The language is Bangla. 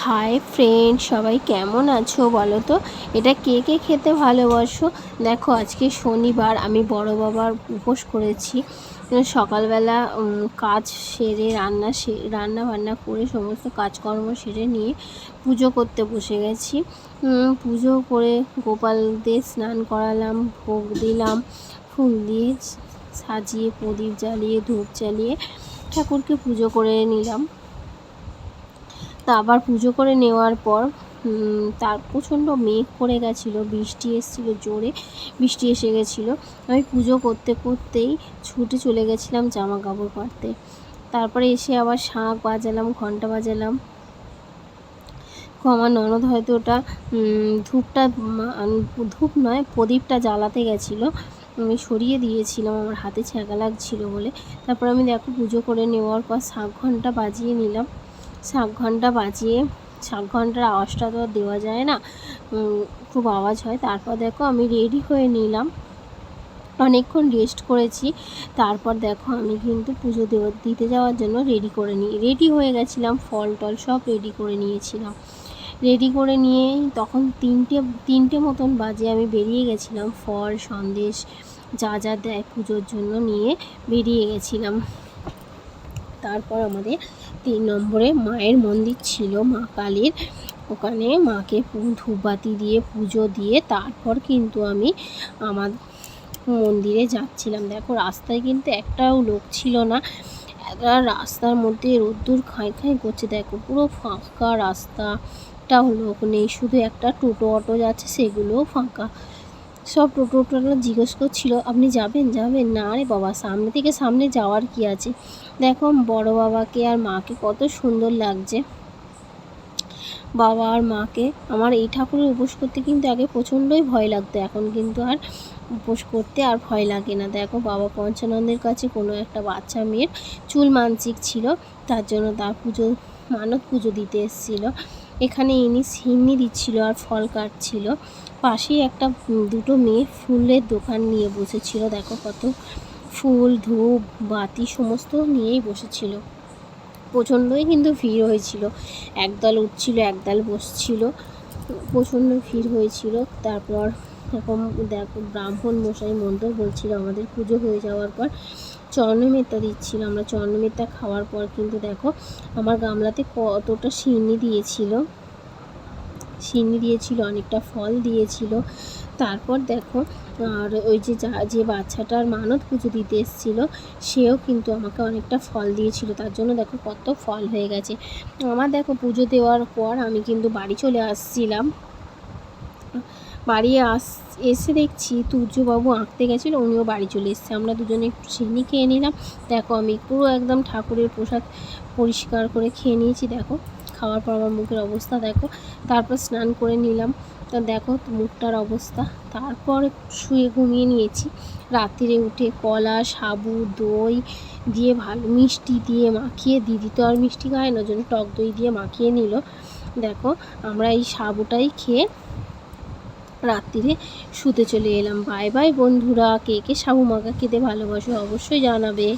হাই ফ্রেন্ড, সবাই কেমন আছো বলো তো? এটা কে কে খেতে ভালোবাসো? দেখো, আজকে শনিবার, আমি বড় বাবার উপোস করেছি। সকালবেলা কাজ সেরে রান্না বান্না করে সমস্ত কাজকর্ম সেরে নিয়ে পুজো করতে বসে গেছি। পুজো করে গোপালদের স্নান করালাম, ভোগ দিলাম, ফুল দিয়ে সাজিয়ে, প্রদীপ জ্বালিয়ে, ধূপ জ্বালিয়ে ঠাকুরকে পুজো করে নিলাম। তা আবার পুজো করে নেওয়ার পর তার প্রচণ্ড মেঘ পড়ে গেছিলো, বৃষ্টি এসেছিলো, জোরে বৃষ্টি এসে গেছিলো। আমি পুজো করতে করতেই ছুটে চলে গেছিলাম জামা কাপড় পাড়তে। তারপরে এসে আবার শাঁখ বাজালাম, ঘন্টা বাজালাম। আমার ননদ হয়তো ওটা ধূপ নয়, প্রদীপটা জ্বালাতে গেছিলো। আমি সরিয়ে দিয়েছিলাম, আমার হাতে ছ্যাঁকা লাগছিলো বলে। তারপর আমি দেখো পুজো করে নেওয়ার পর শাঁখ ঘন্টা বাজিয়ে নিলাম। শাঁখ ঘন্টার আওয়াজটা তো দেওয়া যায় না, খুব আওয়াজ হয়। তারপর দেখো আমি রেডি হয়ে নিলাম, অনেকক্ষণ রেস্ট করেছি। তারপর দেখো আমি কিন্তু পুজো দিতে যাওয়ার জন্য রেডি হয়ে গেছিলাম, ফল টল সব রেডি করে নিয়েছিলাম। রেডি করে নিয়ে তখন তিনটে মতন বাজে আমি বেরিয়ে গেছিলাম। ফল সন্দেশ যা যা দেয় পুজোর জন্য নিয়ে বেরিয়ে গেছিলাম। তারপর আমাদের 3 নম্বরে মায়ের মন্দির ছিল, মা কালীর। ওখানে মাকে ধূপবাতি দিয়ে পুজো দিয়ে তারপর কিন্তু আমি আমার মন্দিরে যাচ্ছিলাম। দেখো, রাস্তায় কিন্তু একটাও লোক ছিল না। রাস্তার মধ্যে রোদ্দুর খাই করছে। দেখো, পুরো ফাঁকা রাস্তাটাও লোক নেই, শুধু একটা টোটো অটো যাচ্ছে, সেগুলোও ফাঁকা। সব টোটোটা জিজ্ঞেস করছিল, আপনি যাবেন? না রে বাবা, সামনে যাওয়ার কি আছে। দেখো, বড় বাবাকে আর মাকে কত সুন্দর লাগছে, বাবা আর মাকে। আমার এই ঠাকুরের উপোস করতে কিন্তু আগে প্রচণ্ডই ভয় লাগতো, এখন কিন্তু আর উপোস করতে আর ভয় লাগে না। দেখো, বাবা পঞ্চানন্দের কাছে কোনো একটা বাচ্চা মেয়ের চুল মানসিক ছিল, তার জন্য তার মানত পুজো দিতে এসেছিলো। এখানে ইনি সিন্নি দিচ্ছিল আর ফল কাটছিল। পাশেই দুটো মেয়ে ফুলের দোকান নিয়ে বসেছিল। দেখো, কত ফুল, ধূপ, বাতি সমস্ত নিয়েই বসেছিল। প্রচণ্ডই কিন্তু ভিড় হয়েছিল, একদল উঠছিল, একদল বসছিল, প্রচণ্ড ভিড় হয়েছিল। তারপর এখন দেখো, ব্রাহ্মণ মশাই মন্ত্র বলছিল। আমাদের পুজো হয়ে যাওয়ার পর চরণমেত্তা দিচ্ছিল। আমরা চরণমেত্তা খাওয়ার পর কিন্তু দেখো, আমার গামলাতে কতটা সিন্নি দিয়েছিল, অনেকটা ফল দিয়েছিল। তারপর দেখো, আর ওই যে বাচ্চাটার মানত পুজো দিতে এসেছিলো, সেও কিন্তু আমাকে অনেকটা ফল দিয়েছিল। তার জন্য দেখো কত ফল হয়ে গেছে আমার। দেখো, পুজো দেওয়ার পর আমি কিন্তু বাড়ি চলে আসছিলাম। এসে দেখছি তুর্যবাবু আঁকতে গেছিলো, উনিও বাড়ি চলে এসেছে। আমরা দুজনে একটু সিন্নি খেয়ে নিলাম। দেখো, আমি পুরো একদম ঠাকুরের প্রসাদ পরিষ্কার করে খেয়ে নিয়েছি। দেখো, খাওয়ার পর আমার মুখের অবস্থা দেখো। তারপর স্নান করে নিলাম, তা দেখো মুখটার অবস্থা। তারপর শুয়ে ঘুমিয়ে নিয়েছি। রাত্রিরে উঠে কলা, সাবু, দই দিয়ে ভালো মিষ্টি দিয়ে মাখিয়ে, দিদি তো আর মিষ্টি খায় না, জন্য টক দই দিয়ে মাখিয়ে নিল। দেখো, আমরা এই সাবুটাই খেয়ে রাত্রিরে শুতে চলে এলাম। বাই বাই বন্ধুরা, কে কে সাবু মাখা খেতে ভালোবাসো অবশ্যই জানাবে।